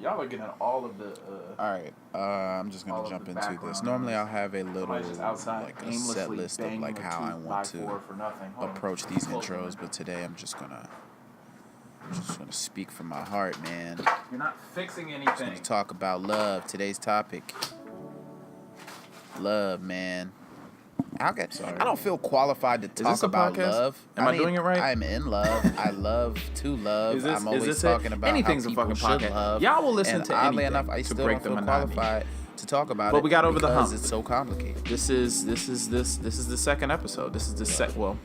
Y'all are getting all of the. All right, I'm just gonna jump into this. Normally, I'll have a little like a set list of like how I want to approach these intros, but today I'm just gonna speak from my heart, man. You're not fixing anything. I'm just gonna talk about love. Today's topic, love, man. I don't feel qualified to talk about love. Am I doing it right? I'm in love. I love to love. I'm always talking about anything's how a people fucking should podcast. love. Y'all will listen to oddly anything enough, I to still break don't the feel monotony. qualified to talk about it. But we got over the hump. Because it's so complicated. This is the second episode. This is the well,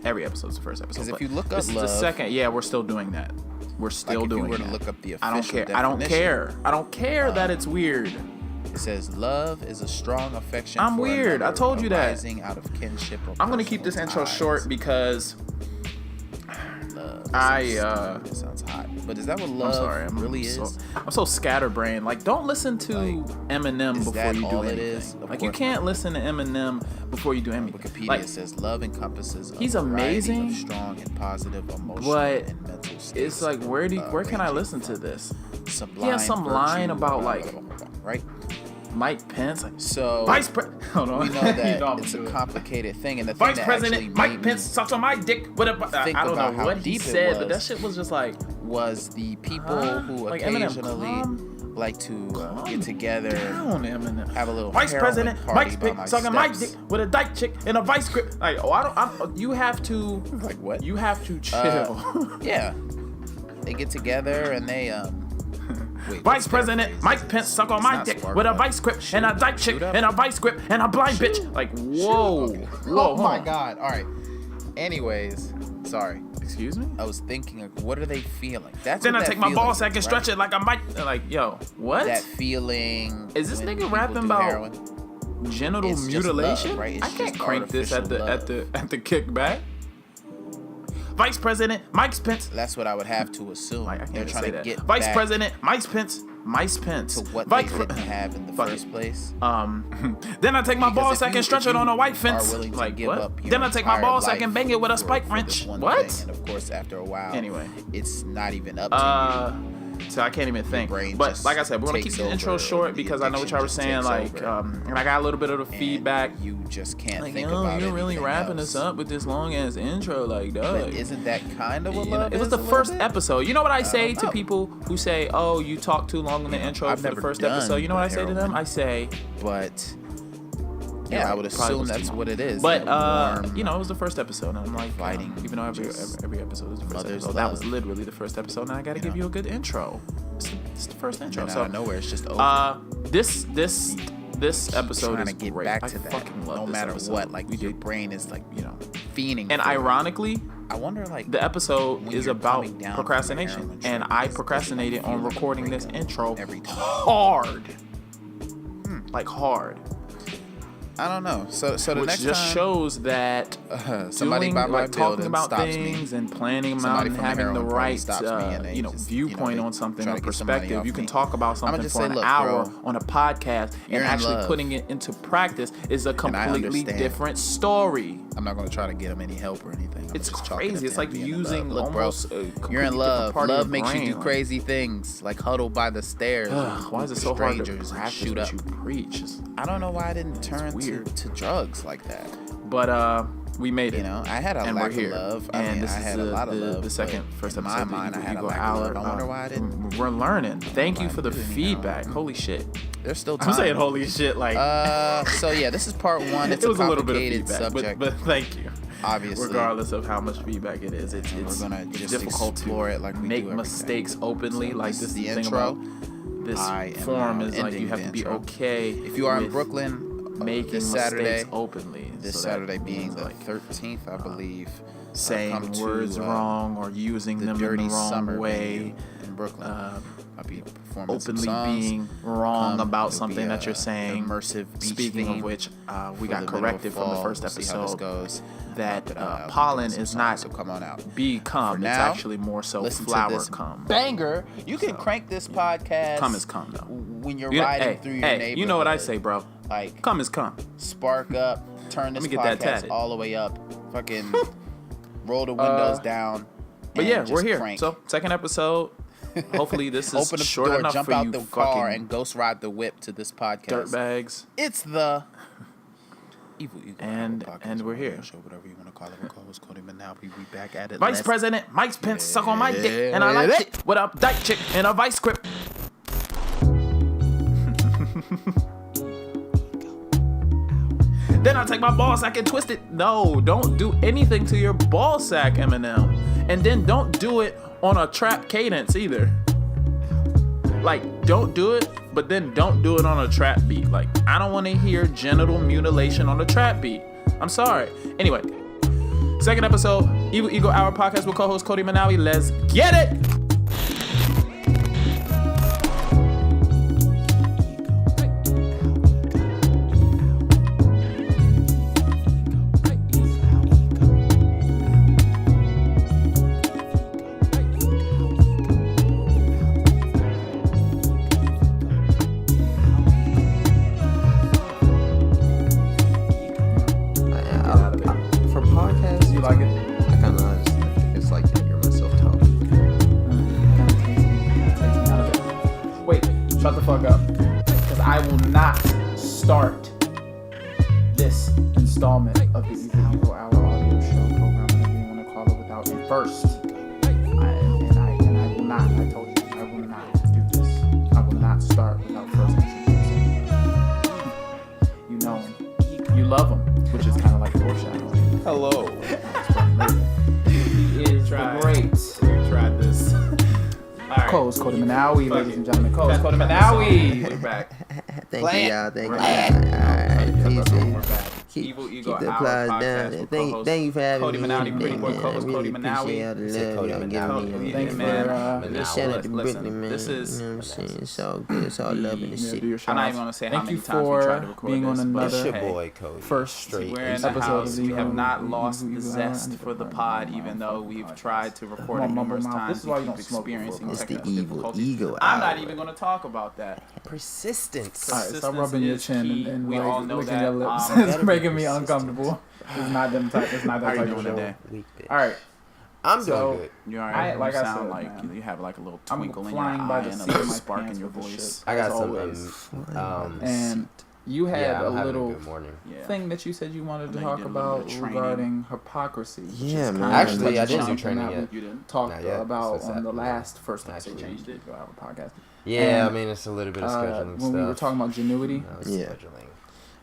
every episode's the first episode. Because if you look up this love, is the second. Yeah, we're still doing that. We're still doing that. If you were to look up the official I don't care. definition, I don't care that it's weird. It says love is a strong affection. I'm for weird. Another, I told you that. Arising out of kinship or I'm gonna keep this intro ties. short because love. It sounds hot. But is that what love really is? I'm so scatterbrained. Like, don't listen to Eminem before you do anything. Like, you can't listen to Eminem before you do anything. Wikipedia says love encompasses he's a variety amazing, of strong and positive emotional but and mental states. it's like, where can I listen to this? Sublime He has some line about like right. Mike Pence, like, so hold on. We know that it's a complicated thing, and the Vice thing President Mike Pence sucks on my dick. Whatever. I don't know what he said, but that shit was just like was the people who like occasionally like to get together and have a little Vice President Mike Pence sucking my dick with a dyke chick in a vice grip. Like, you have to like what? You have to chill. Yeah, they get together and they Wait, Vice President Mike Pence suck on my dick with a vice grip and a dyke chick and a vice grip and a blind bitch. Like, whoa. Oh my God. All right. Anyways, sorry. Excuse me? I was thinking, what are they feeling? That's then what I take my ball sack and stretch it like a mic. Like, yo, what? That feeling. Is this nigga rapping about genital mutilation? Love, right? I can't crank this at the kickback. Vice President Mike Pence. That's what I would have to assume. Like, I can't They're trying to get Vice back President Mike Pence to what they didn't have in the first place. Then I take my ball sack and stretch it on a white fence. Like, what? Then I take my ball sack and bang it with a spike wrench. What? Thing. And of course, after a while, anyway, it's not even up to you. So I can't even think. But like I said, we're gonna keep the intro short because I know what y'all were saying. Like, and I got a little bit of the feedback. You just can't like, think about it. You're really wrapping us up with this long ass intro, like, dog. But isn't that kind of what love is? It was the first episode. You know what I say to people who say, "Oh, you talk too long in the intro for the first episode." You know what I say to them? I say, but. Yeah, I would assume that's what it is. But it was the first episode, and I'm like, fighting. Even though every episode is the first episode, that was literally the first episode, and I got to give you a good intro. It's the first intro. So out of nowhere, it's just over. This episode is get great. back I to that. fucking love no this matter episode. what, like your brain is like fiending. And ironically, I wonder like the episode is about procrastination, and I procrastinated on recording this intro hard, like hard. I don't know. So the which next just time, shows that somebody by my talking about stops things me. and planning them out and having the right viewpoint on something or perspective. You can talk about something for an hour on a podcast and actually putting it into practice is a completely different story. I'm not going to try to get them any help or anything. It's crazy. It's like using almost you're in love. Love makes you do crazy things, like huddle by the stairs. Why is it so hard to practice what you preach? I don't know why I didn't turn to drugs like that. But we made it. I had a lack of love. I had a lot of love. The first episode. In my mind, I had a lack of love. I wonder why I didn't. We're learning. Thank you for the feedback. Holy shit. There's still time. I'm saying holy shit like. So yeah, this is part one. It's it was a little bit of feedback, subject, but thank you. Obviously, regardless of how much feedback it is, it's we're gonna just difficult explore it like we make do mistakes openly. Like this is the intro. This form is like you have to be okay. If you are in Brooklyn. Making this Saturday mistakes openly. This Saturday being the 13th, I believe. Saying words wrong or using them in the wrong way. In Brooklyn. I'll be performing openly some songs. Being wrong about something that you're saying. Immersive beach Speaking theme of which, we got corrected from the first episode that pollen is not come on out. Bee cum. It's actually more so flower cum. Banger. You can crank this podcast. Cum is cum though. When you're riding through your neighborhood. You know what I say, bro. Like, cum is cum. Spark up, turn this podcast all the way up, fucking roll the windows down. But yeah, we're here. So, second episode. Hopefully this is open up short the door, enough jump for out you the car, fucking and ghost ride the whip to this podcast. dirtbags. It's the Evil Ego And we're here. Show, whatever you want to call it. We'll call it Cody, but now we back at it. Vice President Mike Pence suck on my dick, and I like it with a dyke chick and a vice grip. Then I take my ball sack and twist it. No, don't do anything to your ball sack, Eminem. And then don't do it on a trap cadence either. Like, don't do it, but then don't do it on a trap beat. Like, I don't want to hear genital mutilation on a trap beat. I'm sorry. Anyway, second episode, Evil Ego Hour podcast with co-host Cody Manawi. Let's get it! Shut the fuck up. Because I will not start this installment of the Evil Ego Hour audio show program, whatever you want to call it, without it first. I will not. I told you, I will not do this. I will not start without first introducing. You know him. You love him, which is kind of like foreshadowing. Hello. He is great. Tried this. Right. Co-host Cody Manawi, ladies and gentlemen. Co-host Cody Manawi. We're back. Thank you, y'all. Thank you. We're back. Evil Ego keep the Hour applause podcast down. with Thank you for having Cody me. Manawi, pretty boy co-host Cody Appreciate Manawi. all the love y'all giving me. Thanks man. for Shout out to listen, Brooklyn, man. this is you know what I'm saying? It's all good. It's all love in the shit. I'm not even gonna say how many times we tried to record being this, on but another hey, boy, Cody. first we're in the episode house. of the We have not Evil lost Ego the Hour. zest for the pod, even though we've tried to record it numerous times. This is why you We don't keep smoke experiencing It's the technical Evil difficulties. Ego I'm not Hour. even gonna talk about that. Persistence. Persistence Stop rubbing your is chin key. and We like, all know licking that. your lips. Gotta It's be making me persistent. uncomfortable. It's not them type. It's not How that you type of doing show. today? All right. I'm So, doing good. You alright? I- like you I sound said, like man, you have like a little I'm twinkle in your flying by eye the and a seat of little my spark pants in your with this voice. shit. I got as some. always. And And you had yeah, a I'm having a little good morning. Yeah. thing that you said you wanted to I know you talk did a little about bit of training. regarding hypocrisy. which Yeah, is man. kind of Actually, I touching didn't do something training that yet. we You didn't? talked Not yet. about It's on the happening. last first Actually. episode changed it to our podcast. Yeah, And, I mean, it's a little bit of scheduling when stuff. we were talking about genuity, Yeah.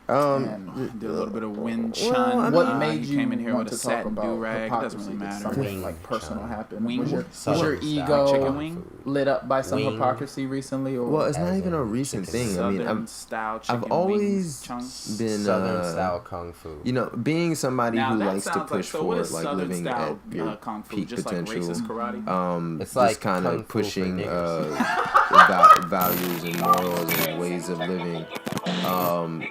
and Did a little bit of wind well, chun. I mean, what made you came in here want with a to talk satin about do-rag? It hypocrisy? doesn't really Did matter. something Wing like personal chun. happened? Wing? Was your Southern ego chicken wing? lit up by some Wing. hypocrisy recently? Or Well, it's not as even in a recent chicken? thing. I mean, Southern style chicken I've always chunks. been Southern style kung fu. You know, being somebody Now who that likes to sounds push so what forward, is like Southern living style at your kung fu? peak Just potential. like racist karate? It's It's like like kind kung of fu for pushing niggers. values and morals and ways of living.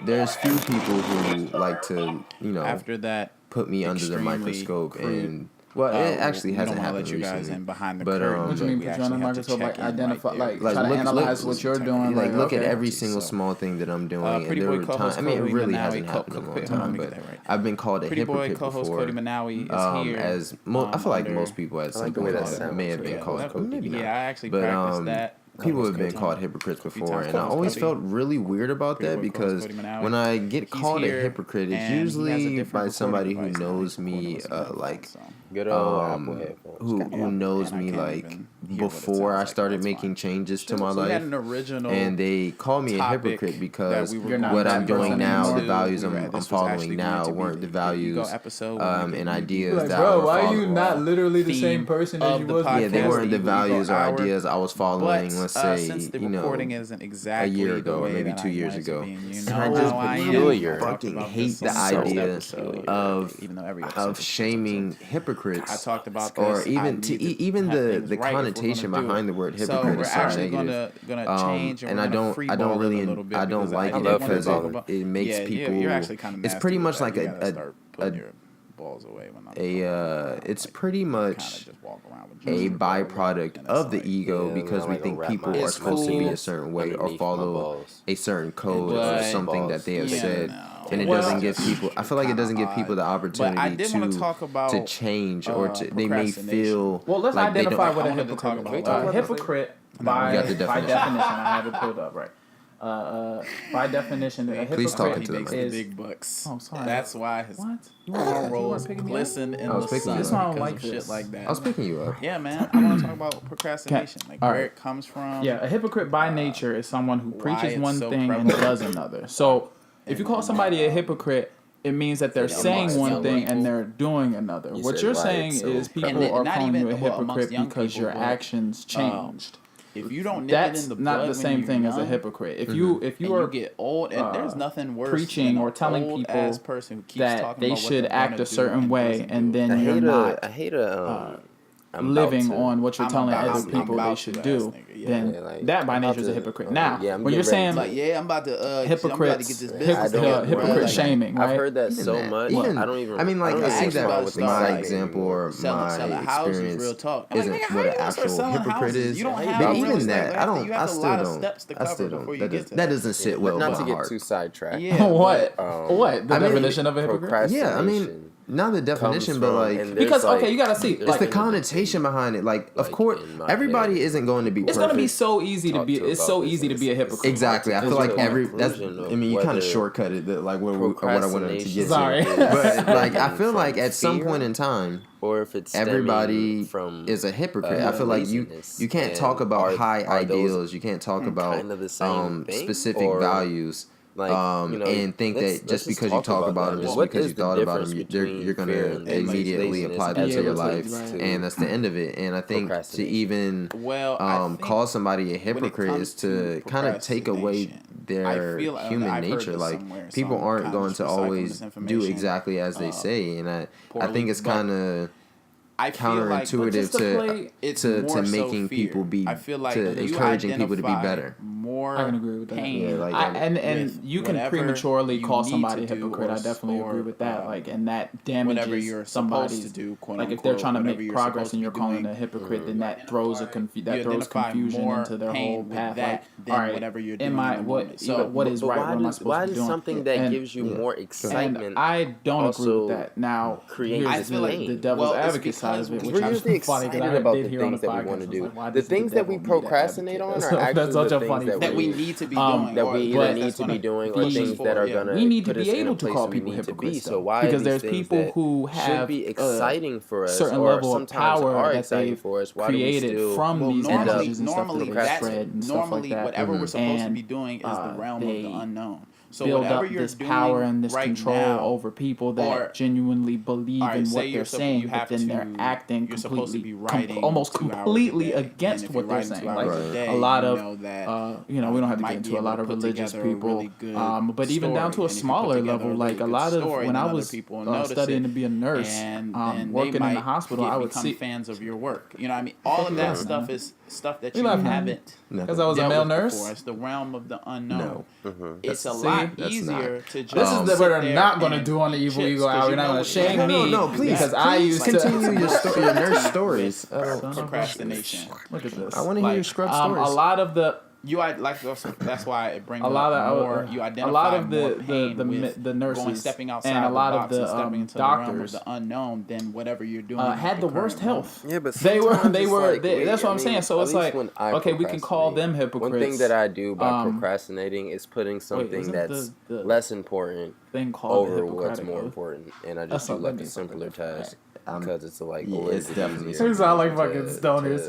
There's few people who like to, you know, After that, put me under the extremely microscope crude. and well, it actually we hasn't don't wanna happened let you guys recently. in behind the But, curtain. What you mean, we put you actually on the have to microscope, like check in identify, there. like Like, try to look- analyze look- what you're doing? Like, look at okay. every single So, small thing that I'm doing, and Pretty there boy were co-host times. I mean, it Cody really Manawi, hasn't happened in a long hold on, let time, me but get that right. I've been called a Pretty boy hypocrite co-host before. Cody Manawi is here. I feel like under- most people at I some like the way point that may have sounds, been yeah. called That- Cody, maybe not. Yeah, I actually But practiced that. people have Co-host been Cody called Manawi. hypocrites A few before, times and I co-host always Cody. felt really weird about Pretty that boy co-host because Cody Manawi. when I get He's called a here, hypocrite, it's and he has a usually different by somebody who recording device now. knows He's recording me, with his headphones, like so. Good old Apple headphones. who knows And I me can't like even hear what it before I sounds like, started that's making fine. changes to my So we had life, an original and they call me a topic hypocrite because that we were You're not what that I'm doing person now, anymore. the values We were- I'm this was following actually now going to be weren't the the values Ego episode. We're gonna and get ideas Like, that bro, were why are following. you not literally the theme same person as of you the was podcast. Yeah, they before? weren't the Ego values or Hour. ideas I was following, But, let's say, since the you know, recording isn't exactly year the ago or way maybe that 2 I years want it to ago. be, and you And know I just how I am. really I talked fucking about hate this the on the first idea episode, of even though every episode of is shaming different. hypocrites. I talked about or this. even I to need to even have the things the right if we're connotation gonna do behind it. the word So hypocrite we're is so actually negative. gonna change, and and we're I gonna don't free I don't ball it a really little bit don't because like I it love because free ball. it makes Yeah, people. you're actually kind of It's pretty much like you gotta a start putting your balls away when I'm it's pretty much a byproduct of the ego because we think people are supposed to be a certain way or follow a certain code or something that they have said. And it doesn't give people. I feel like it doesn't give people the opportunity to change or they may feel. Well, let's like identify what a hypocrite is. A hypocrite, by definition, I have it pulled up right. By definition, a hypocrite is big bucks. Oh, sorry. That's why his rolls glisten in the sun because of shit like that. I was picking you up. Yeah, man. I want to talk about procrastination, like where it comes from. Yeah, a hypocrite by nature is someone who preaches one thing and does another. So if you call somebody a hypocrite, it means that they're saying one thing and they're doing another. What you're saying is people are calling you a hypocrite because your actions changed. If you don't nip that's it in the blood not the same thing as a hypocrite. If you get old, and there's nothing worse preaching or telling people that they should act a certain way, and then you're not living on what you're telling other people they should do, then that by nature is a hypocrite. Now, when you're saying I'm about to hypocrites, hypocrite shaming, right? I've heard that so much. I don't even. I mean, like I think that my example or my experience isn't what an actual hypocrite is. But even that, I don't. I still don't. That doesn't sit well with my heart. Not to get too sidetracked. What? The definition of a hypocrite? Yeah, I mean. Not the definition, but like because you gotta see it's the connotation behind it. Like, of course, everybody isn't going to be. It's gonna be so easy to be. It's so easy to be a hypocrite. Exactly. I feel like you kind of shortcutted it, like what I wanted to get to. But like, I feel like at some point in time, or if it's everybody is a hypocrite. I feel like you can't talk about high ideals. You can't talk about specific values. And think that just because you talk about them, just because you thought about them, you're going to immediately apply that to your life, and that's the end of it. And I think to even call somebody a hypocrite is to kind of take away their human nature. Like, people aren't going to always do exactly as they say, and I think it's kind of counterintuitive to making people be to encouraging people to be better. I can agree with that. And you can prematurely call somebody a hypocrite. I definitely agree with that. Like, and that damages somebody's. Like, if they're trying to make progress and you're calling a hypocrite, then that throws confusion into their whole path. Like, all right, what is right? What am I supposed to be doing? Why does something that gives you more excitement? I don't agree with that. Now, here's the devil's advocate side of it, which we're usually excited about the things that we want to do. The things that we procrastinate on are actually the things that we need to be doing, that we either need to be doing, or things that are gonna we need to be able to call people hypocrites. So why? Because there's people who have be exciting for us, certain level of power that they've created from these messages and stuff that they spread and stuff like that. Whatever we're supposed to be doing is the realm of the unknown. So build up this power and this control over people that genuinely believe in what they're saying, but then they're acting almost completely against what they're saying. Like a lot of, we don't have to get into a lot of religious people, but even down to a smaller level, like a lot of, when I was studying to be a nurse, working in the hospital, I would see fans of your work. You know what I mean? All of that stuff is stuff that you haven't. Because I was a male nurse? It's the realm of the unknown. It's a lot easier to just. This is what they're not going to do on the Evil Eagle Hour. You're not going to shame me. No, please. Because I used to. Continue your nurse stories. Procrastination. Look at this. I want to hear your scrub stories. A lot of the. That's why it brings a lot of more. You identify a lot of the nurses stepping outside and a lot the of the stepping into doctors the realm of the unknown than whatever you're doing had the worst health. Yeah, but they were. That's what I'm saying. So it's like, okay, we can call them hypocrites. One thing that I do by procrastinating is putting something that's less important over what's more important, and I just do like a simpler task. Because it's like, it's definitely. Turns out like fucking stoners.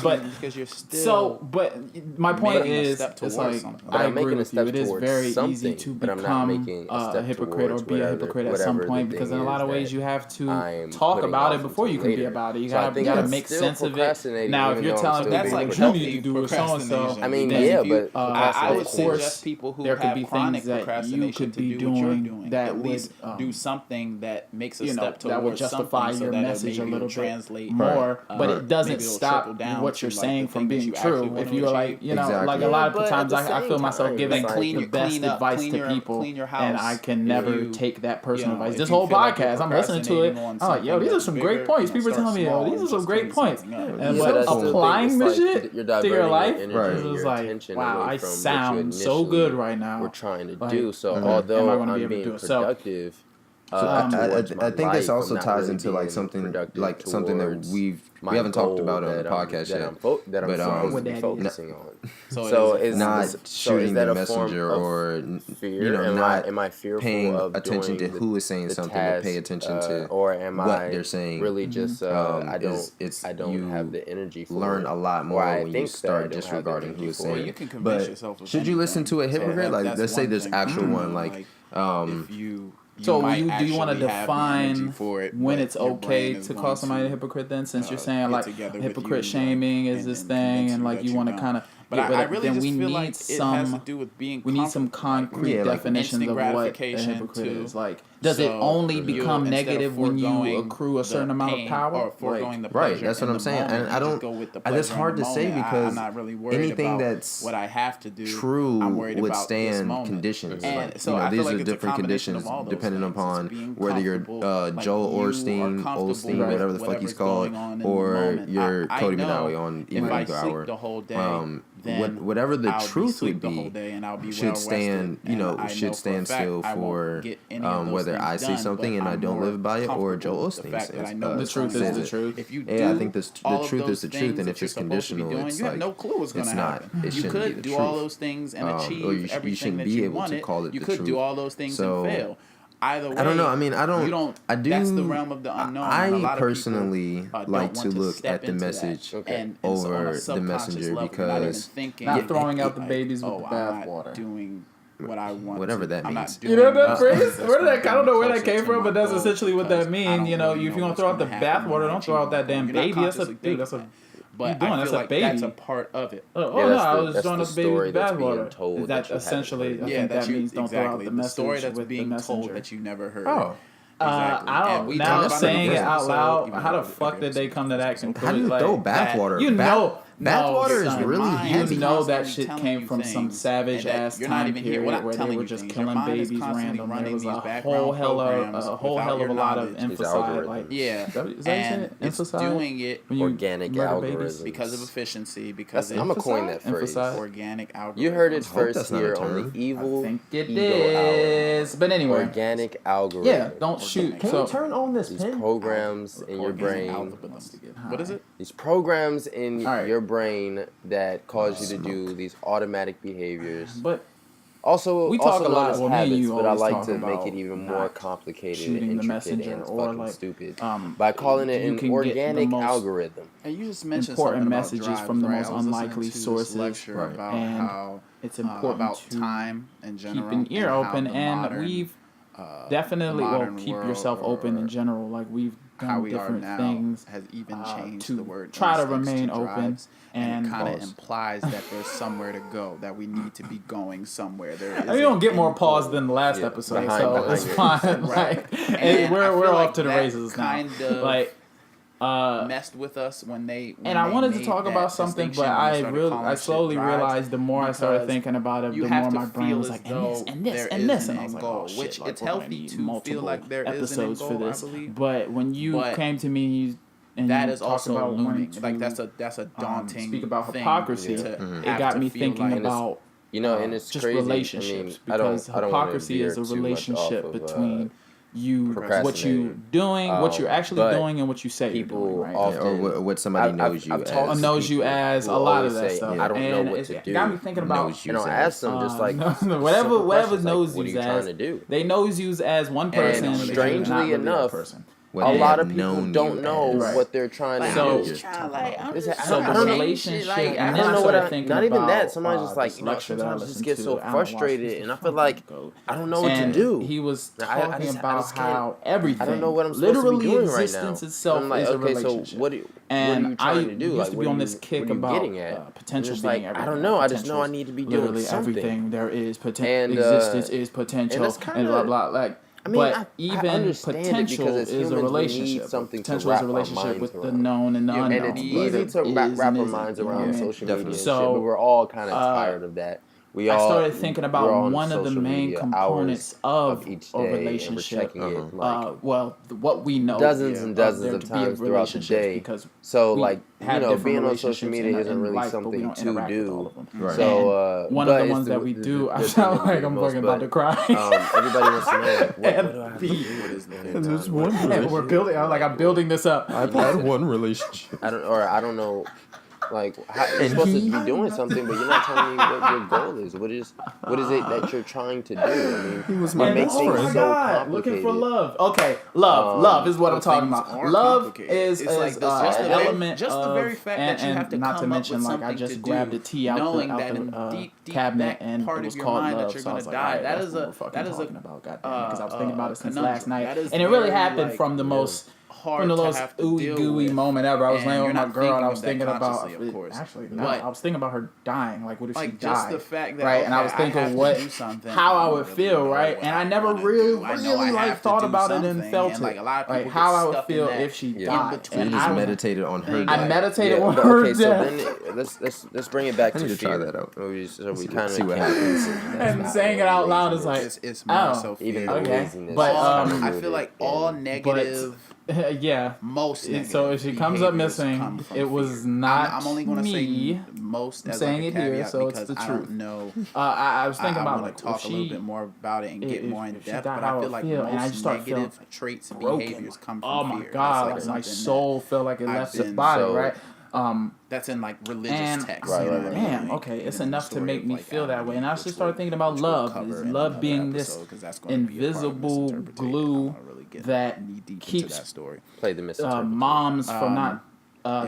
But because you're still. But my point is, it's like I agree with you. It is very easy to become a hypocrite or be a hypocrite at some point, because in a lot of ways you have to talk about it before you can be about it. You gotta make sense of it. Now, if you're telling people what you need to do with so and so, I mean, yeah, but I would suggest people who have chronic procrastination to do what you're doing. That would do something that makes a step towards would justify your message a little bit more, but it doesn't stop what you're saying from being true. If you're like, like a lot of times I feel myself giving the best advice to people, and I can never take that personal advice. This whole podcast, I'm listening to it. I'm like, yo, these are some great points. People are telling me, yo, these are some great points. But applying the shit to your life, it's like, wow, I sound so good right now. We're trying to do so. Although I'm being productive. I think this also ties into like something that we haven't talked about on the podcast yet. But focusing on. So is not shooting the messenger or fear? Am I fearful paying of attention to who is saying something, but pay attention to or am what I they're saying? Really just I don't have the energy for learn a lot more when you start disregarding who is saying. But should you listen to a hypocrite? Like, let's say this actual one, like if you. So do you want to define when it's okay to call somebody a hypocrite then, since you're saying like hypocrite shaming is this thing, and like you want to kind of but I really just feel like it has to do with being we need some concrete definitions of what a hypocrite is. Like, does it only become negative when you accrue a certain amount of power? Right, that's what I'm saying. And I don't. It's hard to say because anything that's what I have to do, true would stand conditions. And like, these are different conditions depending upon whether you're Joel Osteen, whatever the fuck he's called, or you're Cody Minowie on Even Eagle Hour. Whatever the truth would be should stand, should stand still for whether I say something and I don't live by it, or Joel Osteen says the truth is the truth. Yeah, I think the truth is the truth, and if it's conditional, it's like it's not. It shouldn't be the truth. You could do all those things and achieve everything that you wanted. You could do all those things and fail. Either way, I don't know. I mean, I do. That's the realm of the unknown. I personally like to look at the message over the messenger because not throwing out the babies with the bathwater. Doing what I want. Whatever that means. You know that phrase? I don't know where that came from, but that's essentially what that means. If you're gonna throw out the bathwater, don't throw out that damn baby. That's a But I feel like that's a part of it. I was throwing out the baby with bathwater. That essentially, I think that means don't throw out the message. The story that's being told that you never heard. Oh. Exactly. Now saying it out loud, how the fuck did they come to that conclusion? How do you throw bathwater? Bathwater is really heavy. That shit came from some savage ass time period where they were just killing babies random. There was a whole hell of a lot of emphasize. And it's doing it organic algorithms because of efficiency. Because I'm gonna coin that phrase. Organic algorithms. You heard it first here on the evil. I think it is. But anyway, organic algorithms. Yeah, don't shoot. Can you turn on this these programs in your brain? What is it? These programs in your brain that cause you to do these automatic behaviors. But also, we talk a lot as habits, but I like to make it even more complicated and intricate and fucking stupid by calling it an organic algorithm. And you just mentioned important messages from the most unlikely sources, about and how it's important about to time in general, keep an ear open, and we've definitely keep yourself open in general. Like we've done different things has even changed to the word try to remain open, and it kind of implies that there's somewhere to go, that we need to be going somewhere. You don't get more pause than the last episode, so it's fine. Like, we're off to the races now. Like, messed with us when they I wanted to talk about something, but I slowly realized the more I started thinking about it, the more my brain was like, and this, and I was like, oh shit, which it's healthy to feel like there is an end goal, for this. I believe. But when you came to me and that you is also about looming. Like that's a daunting. Speak about hypocrisy. It got me thinking about and it's just crazy. relationships, I mean, because hypocrisy is a relationship between what you doing, what you're actually doing, and what you say people you're doing, right? Or what somebody knows you as. A lot of that stuff. I don't know what to do. Got me thinking about. Ask them just like whatever knows you as. They knows you as one person. And strangely enough, a lot of people don't know what they're trying to do. So the relationship, I don't know what I think. Not even that. Somebody's just like, sometimes I just get so frustrated, and I feel like I don't know what to do. He was talking about how everything, I don't know what I'm supposed to be doing right now. Existence itself I'm like, is a okay, relationship. so what are you trying to do? Used to be on this kick about potential being everything. I don't know. I just know I need to be doing something. Everything there is potential. Existence is potential, and blah blah. Like, even potential is a relationship. Potential is a relationship with the known and the unknown. And it's easy to wrap our minds around social media and shit, but we're all kind of tired of that. I started thinking about one of the main components of a relationship. What we know dozens and dozens of times throughout the day. So, like, being on social media isn't really something to do. Right. So, one of the ones that we do, I sound like I'm fucking about to cry. Everybody wants to know, like, what do I have to do? What is the one? We're building. I'm building this up. I've had one relationship. I don't know. Like, you're supposed to be doing something, but you're not telling me what your goal is. What is it that you're trying to do? I mean, he was my makes things so complicated. Looking for love. Okay, love is what I'm talking about. Love is like an element just the very fact that you have to not to come mention, up with like, I just grabbed a tea out the cabinet and it was called love. So I was like, that is a talking about, goddamn, because I was thinking about it since last night, and it really happened from the most. From the most ooey gooey moment ever. I was laying with my girl and I was thinking about I was thinking about her dying. Like, what if she died? Just the fact that, right? And I was thinking how I would feel, right? And I never really like thought about it and felt it. Like how I would feel if she died. And you just meditated on her death. I meditated on her death. So then let's bring it back to fear. Try that out. So we kind of see what happens. And saying it out loud is like, it's more so fear. Okay, but I feel like all negative. Yeah, most negative. So if she comes up missing, it was not I'm only going to say most. I'm saying it here, so it's the truth. I don't know. I was thinking about, like, talk a little bit more about it and get more in depth. But I feel like most negative traits and behaviors come from fear. Oh my god, like my soul felt like it left its body, right? That's in, like, religious texts. Right. Damn, okay, it's enough to make me feel that way. And I just started thinking about love. Is love being this invisible glue that keeps moms from not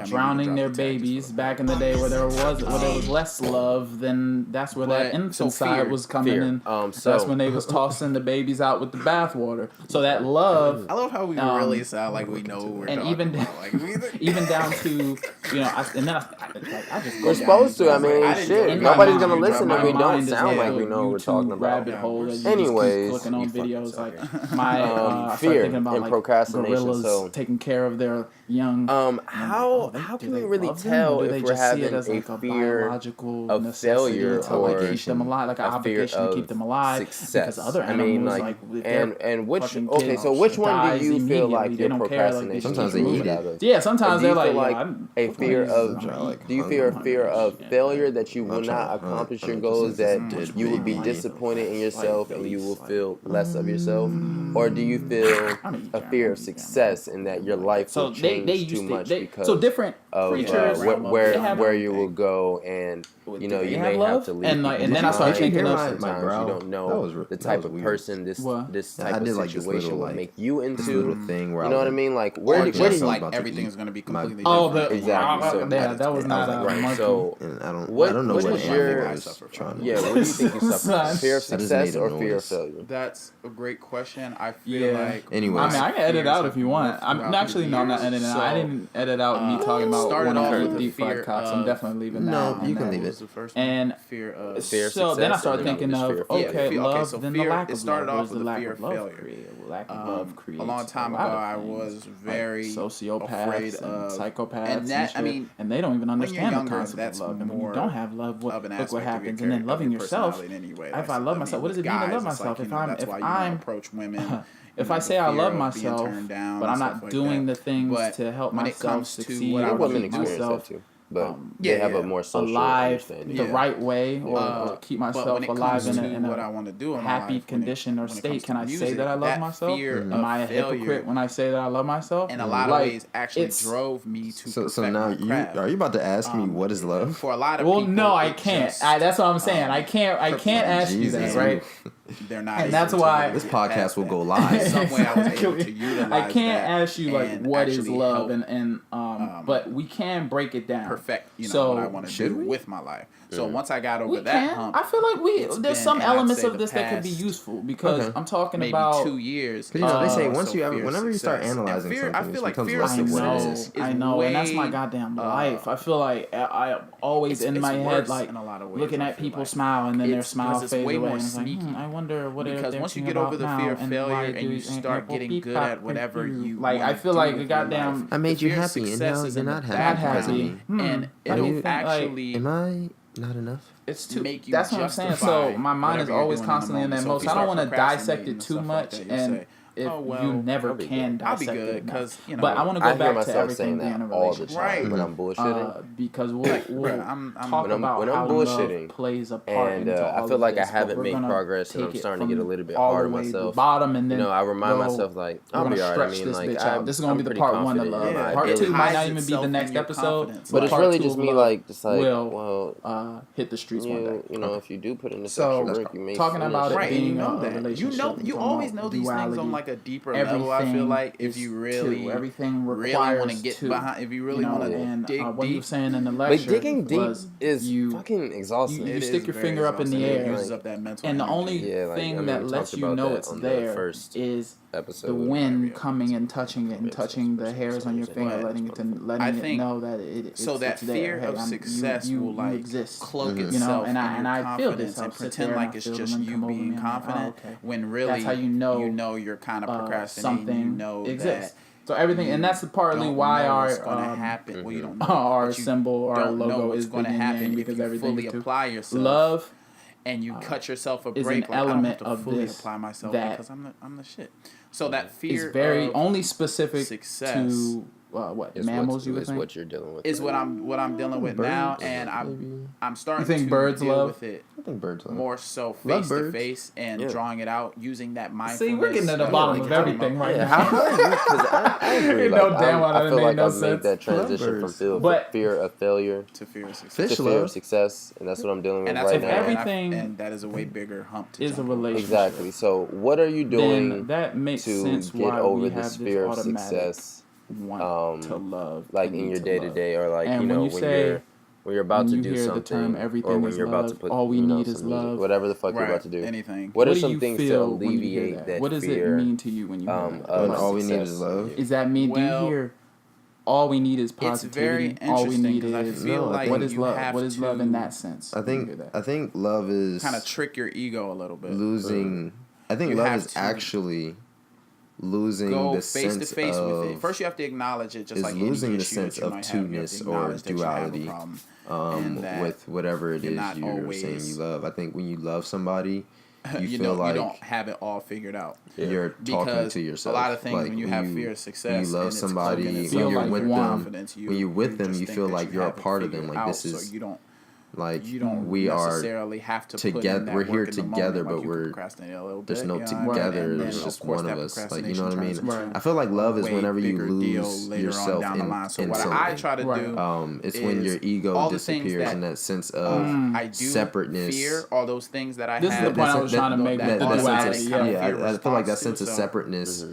drowning their babies back in the day where there was less love, then that's where that infanticide was coming in. That's when they was tossing the babies out with the bathwater. So that love. I love how we really sound like we know what we're talking about. Like, even down to, I just we're supposed to. I mean, shit. Nobody's gonna listen if we don't sound like we know what we're talking about. Rabbit hole. Anyways, clicking on videos like my fear thinking about, and like, procrastination. Gorillas So taking care of their young. How can we really tell if we're having a fear of failure or keep them alive, like an obligation to keep them alive? Success. Because other animals, and which so which one do you feel like your procrastination? Sometimes they eat it. Yeah, sometimes they're like a fear of. Do you fear a fear of failure that you will not accomplish your goals, that you will be disappointed in yourself and you will feel less of yourself, or do you feel a fear of success in that your life will change too much because different of where you will go, and you may have to leave. And then I started thinking of sometimes you don't know the type of person this type of situation will make you into. Thing where you know what I mean? Like where do you like everything's gonna be completely different. Exactly. So that was not right. So I don't know what your I suffer from. Yeah, what do you think you suffer from? Fear of success or fear of failure? That's a great question. I feel like anyway. I mean, I can edit out if you want. I'm not editing out. I didn't edit out me talking about one of her deep fried cocks. I'm definitely leaving that. No, you can leave it. And fear of so then I started thinking of love, then the lack of love. It started off with the fear of failure. Lack of love creates a long time ago, I was very sociopaths and psychopaths, and that, I mean, and they don't even understand the concept of love. And when you don't have love, look what happens. And then loving yourself. If I love myself, what does it mean to love myself? If I'm approach women. If I say I love myself, but I'm not doing the things to help myself succeed or keep myself they have a more social alive the right way, or keep myself alive in a happy condition or state, can I say that I love myself? Am I a hypocrite when I say that I love myself? In a lot of ways, actually drove me to so now are you about to ask me what is love? For a lot of people, no, I can't. That's what I'm saying. I can't ask you that, right? They're not, and that's why this podcast will go live. Some way I was able to utilize I can't ask you like what is love, and but we can break it down. Perfect, what I want to do with my life. So once I got over that hump, I feel like there's some elements of this that could be useful because I'm talking about 2 years. They say whenever you start analyzing something, I feel like fear of success. I know, and that's my goddamn life. I feel like I always in my head like looking at people smile and then their smile fades away. And it's like, I wonder what because once you get over the fear of failure and you start getting good at whatever you like, I feel like a goddamn. I made you happy, and now you're not happy. And it'll actually. Am I not enough? It's too. That's what I'm saying. So my mind is always constantly in that mode. So I don't want to dissect it too much and. If you never can dissect I'll be good, it, because but I want to go back to everything being in a all the relationship. time when I'm bullshitting. Because we'll talk about when I'm how bullshitting, love plays a part and into all I feel of like this, I haven't made progress, and I'm starting to get a little bit hard on myself. Bottom, and then I remind myself like I'll be alright. I mean, like this is gonna be the part 1 of love. Part 2 might not even be the next episode, but it's really just me like will hit the streets one day. If you do put in the sexual work, you may talking about it being a relationship. You always know these things on like a deeper level. I feel like if you really want to get behind, if you really want to dig what you deep. were saying in the lecture, but digging deep is fucking exhausting. You stick your finger up in the air, and the only thing that lets you know it's there is the wind coming and touching it, and touching the hairs on your finger, letting it know that it's so that fear of success will like exist, cloak itself, and I feel this, and pretend like it's just you being confident when really that's how you know you're kind of procrastinating. Something exists. So everything, and that's partly why our happen. Well, you don't know, our symbol, our logo is going to happen because everything fully apply yourself. Love. And you cut yourself a break. Is an element of fully this apply myself that because I'm the shit. So that fear is very of only specific success to mammals. You think what you're dealing with is what I'm dealing with now, and I'm starting to birds deal with it. I think birds love more so face to face and drawing it out using that mindfulness. See, we're getting at the bottom of everything right now. I agree. I feel like I've made that transition from fear of failure to fear of success. To fear of success, and that's what I'm dealing with right now. Everything and that is a way bigger hump to is a relationship. Exactly. So, what are you doing that makes to sense get over this fear of success? Want to love, like in your day to day, or like when you're about to do something, or when you're about to put all we need is love, whatever the fuck you're about to do. Anything. What are some things to alleviate that? What does it mean to you when you hear that? All we need is love. Is that mean? Do you hear? All we need is positivity. It's very interesting. All we need is I feel like what is love? What is love in that sense? I think love is kind of trick your ego a little bit. Losing. I think love is actually losing the sense to face with it. First, you have to acknowledge it, just like losing the sense of two-ness or duality with whatever it is you're saying you love. I think when you love somebody, you feel like you don't have it all figured out. You're talking to yourself. A lot of things when you have fear of success, when you love somebody, when you're with them, when you're with them, you feel like you're a part of them. Like this is. Like we necessarily have to together. We're here together, but there's no together. There's just one of us. Like you know what I mean? Right. I feel like love is whenever you lose yourself in something. I try to do it's when your ego disappears in that sense of separateness. Fear all those things that I have. This is the point I was trying to make. I feel like that sense of separateness.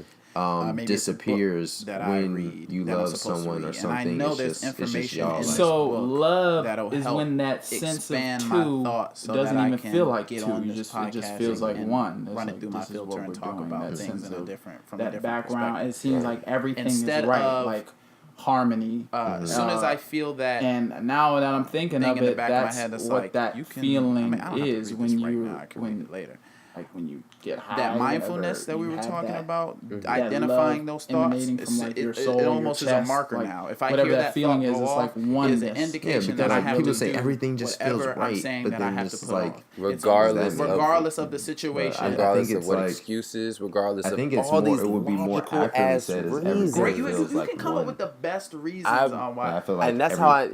Disappears when you love someone or something. It's just y'all. So love is when that sense of two doesn't even feel like two. It just feels like one. Run it through my filter and talk about things in a different background. It seems like everything is right. Like harmony. As soon as I feel that, and now that I'm thinking of it, that's what that feeling is when you later. Like when you get high, that mindfulness that we were talking about, identifying those thoughts, it almost is a marker now. If I hear that feeling is, it's like one is an indication that I have people to say do everything just feels right, I'm saying but that then I have it's to put like regardless of the situation, regardless of what excuses, regardless of all these it would be more accurately said as everything you feels like can come up with the best reasons on why. I feel like and that's how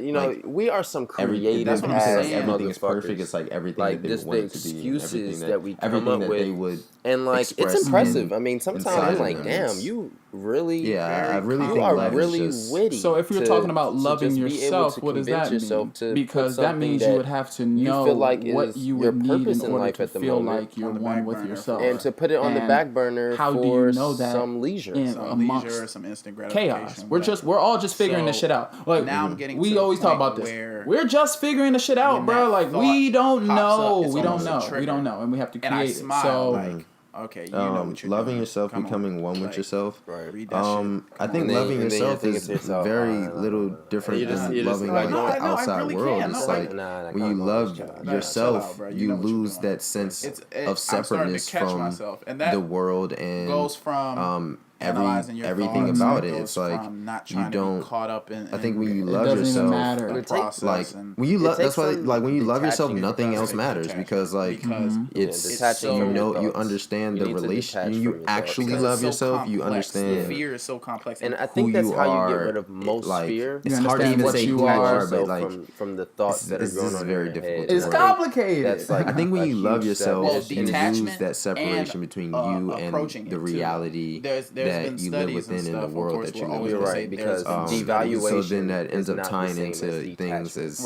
we are some creative. That's what I'm saying. Everything is perfect. It's like everything. Like just the excuses that we come up with. They would and like it's impressive. I mean, sometimes I'm like, damn, you really, I really think you are love really is just, witty. So if you're talking about loving yourself, what does that mean? Because that means you would have to know what you would need in order to feel like you're one with yourself, and to put it on the back burner how for do you know that some leisure, amongst some instant gratification, chaos. We're all just figuring this shit out. Like now I'm getting we always talk about this. We're just figuring the shit out, bro. Like we don't know, we don't know, and we have to create it. So. Okay, you know what you're loving doing. yourself, becoming one with yourself. Right. I think loving yourself is very little different than loving like the outside world. It's like when you love yourself, you lose that sense of separateness from the world and goes from everything about it. It's like you don't. I think when you love yourself, like when you love, that's why like when you love yourself, nothing else matters because like it's you understand the relation. You actually love yourself. You understand. Fear is so complex, and I think that's how you get rid of most fear. It's hard to even say who you are, but like from the thoughts that are going on. Very difficult. It's complicated. That's like I think when you love yourself, you lose that separation between you and the reality that you live within in the world that you live within. Right, because devaluation. So then that ends up tying into things as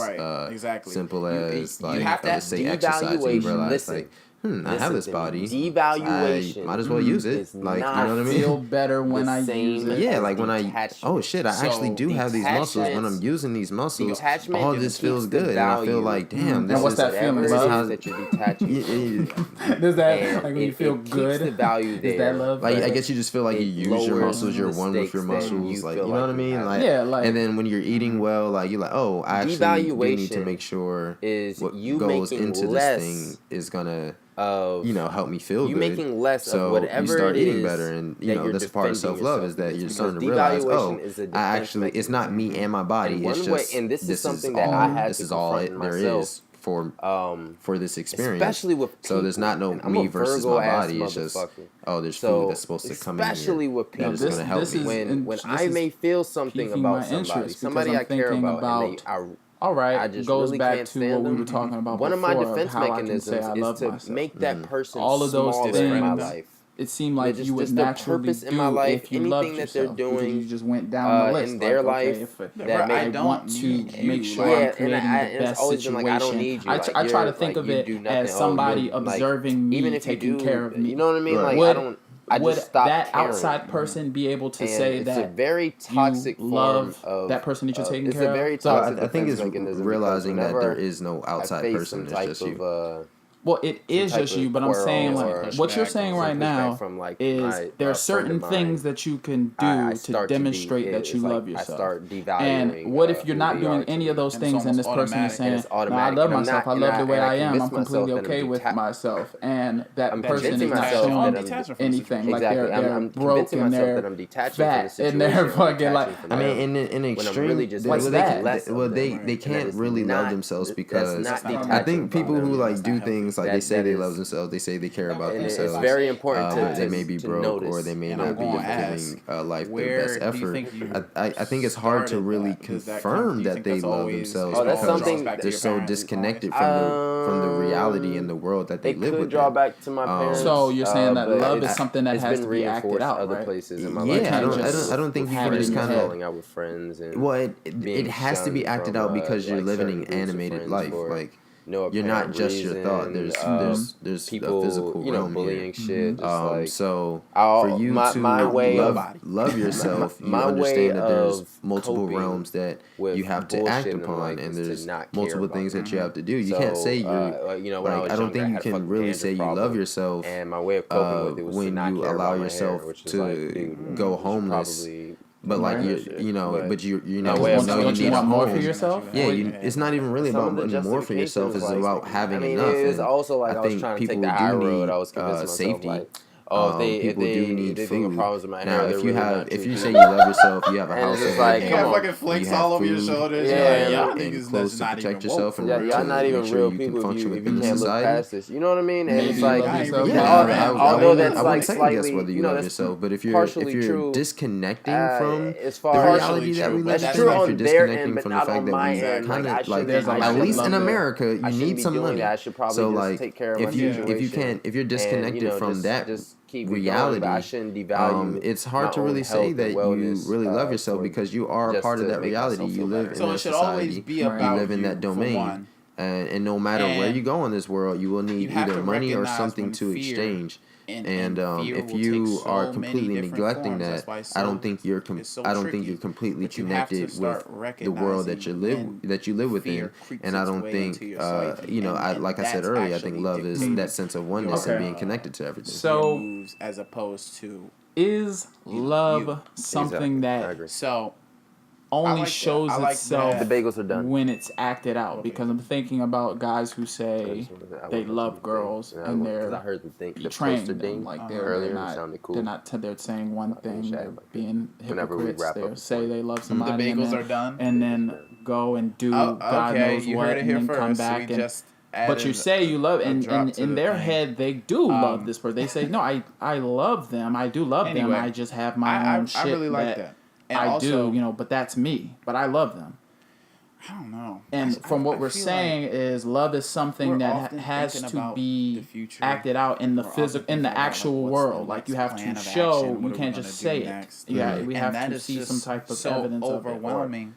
simple as like let's say exercise. You realize like I have this body. Devaluation. I might as well use it. Like, you know what I mean? Feel better when I use it. Yeah, like when I actually do have these muscles. When I'm using these muscles, all this feels good, and I feel like, damn. And what's that feeling? Love that you're detaching. Does that like when you feel good? The value there. Is that love? Like I guess you just feel like you use your muscles. You're one with your muscles. Like you know what I mean? Like and then when you're eating well, like you're like, oh, I actually do need to make sure what goes into this thing is gonna. Help me feel good. You making less so of whatever you start it eating is better, and that's part of self-love is that you're starting to realize, it's not me and my body. It's just this is something that I had to confront there is for this experience. Especially with people. So there's not no me versus my body. It's just there's food that's supposed to come in here. Especially with people. That's gonna help me. When I may feel something about somebody I care about, all right, I just goes really back can't to stand what we were talking about One before. of my defense mechanisms is to myself. make that person all of those smaller things in my life. It seemed like you would naturally do in my life, if you anything loved that yourself, they're doing you just went down the list in their life. That I want to make sure I'm creating the best situation. I don't need you. I try to think of it as somebody observing me, taking care of me. You know what I mean? Like would that outside person be able to say that it's a very toxic love of that person that you're taking care of? It's a very toxic. I think it's realizing that there is no outside person. It's just you. Well, it is just you, but I'm saying like what you're saying right now is there are certain things that you can do to demonstrate that you love yourself. And what if you're not doing any of those things and this person is saying, no, I love myself, I love the way I am, I'm completely okay with myself, and that person is not showing anything, like they're broken, they're fat, and they're fucking like, I mean, in extreme, they can't really love themselves because I think people who like do things like they say they love themselves, they say they care about themselves. It's very important but they may be broke or they may not be giving life their best effort. I think it's hard to really confirm that they love themselves because they're so disconnected from the reality in the world that they live with. Draw back to my parents. So you're saying that love is something that has to be acted out, other right? places in my life. Yeah, I don't think you can just kind of falling out with friends. It has to be acted out because you're living an animated life, like. You're not just your thought. There's people, a physical realm bullying here. shit. Like, so for you to love yourself, you understand that there's multiple realms that you have to act upon, and there's multiple things that you have to do. You can't say I don't think you can really say you love yourself when you allow yourself to go homeless. But like you need more for yourself. Yeah, it's not even really about wanting more for yourself. It's about having enough. It was also like I think people do need safety. People do need food. Now, if you say you food. love yourself, you have a house, it's like, you got fucking flakes all over your shoulders. and clothes to protect yourself, and y'all not even make sure real you can people function if you within can't look society. past this. You know what I mean? And Maybe it's like, although that's I like wouldn't second guess slightly, whether you love yourself, but if you're disconnecting from as the far reality that we live in, that's if true you're on their disconnecting end, but from the not fact on that my we end. kind Like, of like, I at least love in that. America, you need some money. I should probably So just like, take care of my if situation. you're disconnected from that reality, I shouldn't devalue. It's hard to really say that you really love yourself because you are a part of that reality. You live in that society. You live in that domain. And no matter where you go in this world, you will need either money or something to exchange. And if you are completely neglecting that, I don't think you're completely connected with the world that you live within. And I don't think like I said earlier, I think love is that sense of oneness and being connected to everything. So as opposed to is love something that only shows itself the bagels are done when it's acted out? Because I'm thinking about guys who say they love girls and they're betraying them. Like they're saying one thing, they're being hypocrites. They say they love somebody and then go and do God knows what and then come back and. But you say you love, and in their head they do love this person. They say, "No, I love them. I do love them. I just have my own shit." I really like that. And I also, do, but that's me. But I love them. I don't know. And from what we're saying is, love is something that has to be acted out in the physical, in the actual world. Like you have to show. You can't just say it. Yeah, we have to see some type of evidence of it. Overwhelming.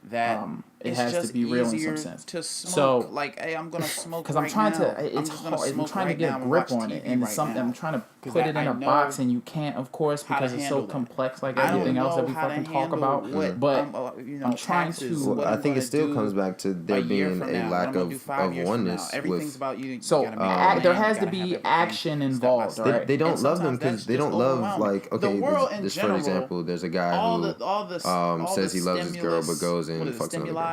That it has to be real in some sense. To smoke, so, like, hey, I'm gonna smoke. Because I'm trying to, it's hard. I'm trying to get a grip on it, and it's something I'm trying to put it in a box, and you can't, of course, because it's so complex, like everything else that we fucking talk about. But I'm trying to. Well, I think it still comes back to there being a lack of oneness with. So there has to be action involved. Right? They don't love them because they don't love, like, okay, this for example, there's a guy who says he loves his girl but goes and fucks another girl.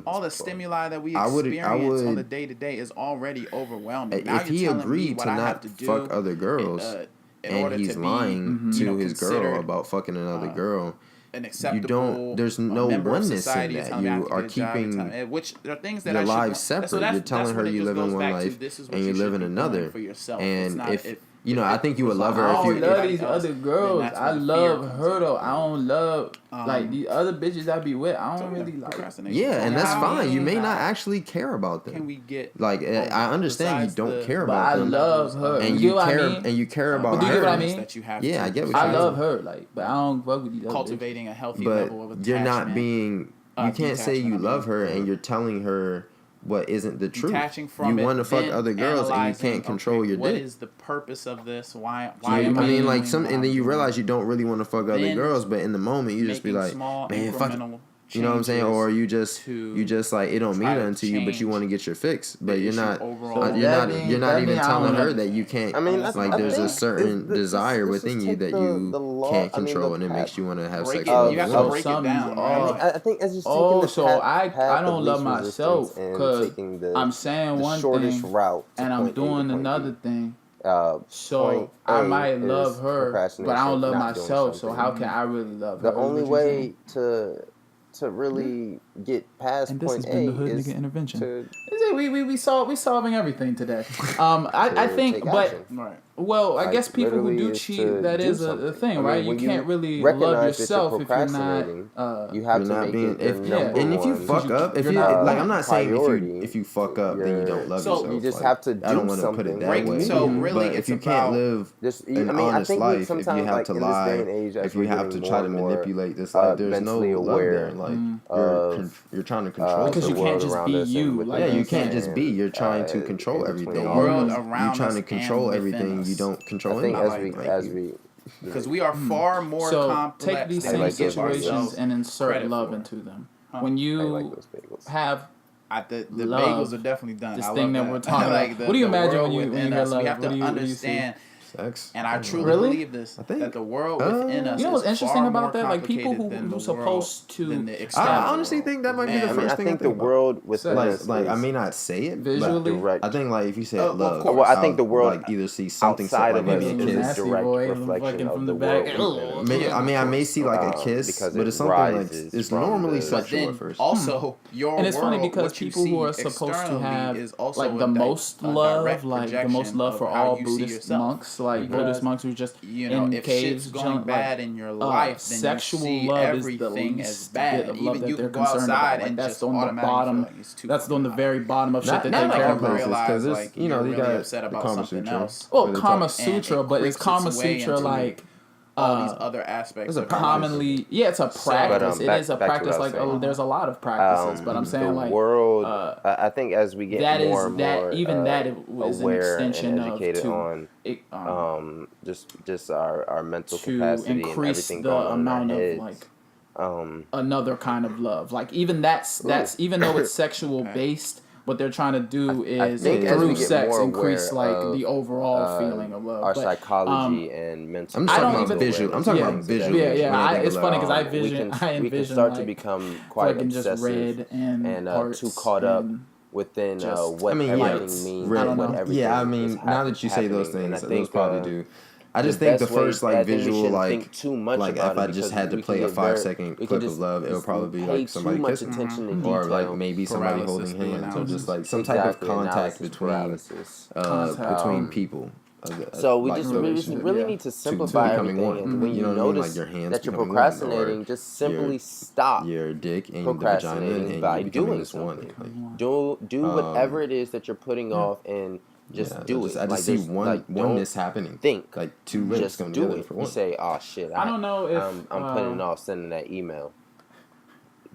All the stimuli that we experience on the day-to-day is already overwhelming. If he agreed to not fuck other girls and he's lying to his girl about fucking another girl, there's no oneness in that. You are keeping your lives separate. You're telling her you live in one life and you live in another. And if I think you would love her. I don't love these other girls. I love her though. I don't love like the other bitches I be with. I don't really like. Yeah, and that's fine. You may not actually care about them. Can we get like I understand you don't care about them. I love her, and you care about her. Do you get what I mean? Yeah, I get what I love her, like, but I don't fuck with these other cultivating bitches. A healthy level of attachment. But you're not being. You can't say you love her and you're telling her what isn't the truth. You want to fuck other girls and you can't control your dick. What is the purpose of this? Why and then you realize you don't really want to fuck other girls, but in the moment you just be like, man, fuck it. You know what I'm saying? Or you just like, it don't mean nothing to you, but you want to get your fix. But you're not even telling her that you can't. Like there's a certain desire within you that you can't control, and it makes you want to have sex with other women. You have to break it down. I think it's just taking the so I don't love myself because I'm saying one thing and I'm doing another thing. So I might love her, but I don't love myself. So how can I really love her? The only way to really get past point A is intervention. We solving everything today. I think, but well, I guess people who do cheat, that is a thing, right? You can't really love yourself if you're not. You have to make it and if you fuck up, if you like, I'm not saying if you fuck up, then you don't love yourself. You just have to do something. I don't want to put it that way. So really, but if you can't live an honest life, if you have to lie, if you have to try to manipulate this life, there's no love there. Like you're trying to control. Because you can't just be you. Yeah, you can't just be. You're trying to control everything. You're trying to control everything. You don't control anything. Because we are far more complex. So take these same situations and insert love into them. When you have the bagels are definitely done. This thing that we're talking about. What do you imagine when you hear love? We have to understand Sex. And I truly believe this, that the world within us. You know what's interesting about that? Like people who supposed to. I honestly think that might be the first thing. I think the world within us. Like I may not say it visually. I think like if you say love, well, I think the world like either see something outside like of maybe a kiss. direct reflection of the world. I may see like a kiss, but it's something like it's normally sexual at first. Also, your and it's funny because people who are supposed to have like the most love, like the most love for all Buddhist monks, like Buddhist monks who just in if caves, shit's going bad in your life, then sexual you see love everything is as the bad. bit of love Even that you they're can go concerned outside about. Like and that's just on the bottom. That's on the very bottom of shit that they care about. Because like, you know really you got upset about something else. Well, Kama Sutra, but is Kama Sutra like all these other aspects of commonly it's a practice. It is a practice. Like there's a lot of practices, but I'm saying like world. I think as we get more and more that is an extension and educated on just our mental capacity and everything going on in our heads. Like another kind of love. Like even that's even though it's sexual based. What they're trying to do is through sex increase like the overall feeling of love. Our psychology and mental. I'm talking about visual. I'm talking about visual. It's funny because I envision we can start to become quite obsessive and too caught up within what everything means. What everything I mean, now that you say those things, those probably do. I just think the first like visual like if I just had to play a 5-second clip of love, it would probably be like somebody kissing, or like maybe somebody holding hands, or just like some type of contact between people. So we really need to simplify everything. And when you notice that you're procrastinating, just simply stop your dick and procrastinating by doing something. Do whatever it is that you're putting off and. Just do it. I just see one this happening. Think like two lips come together for one. You say, "Oh shit, I don't know if I'm putting off sending that email."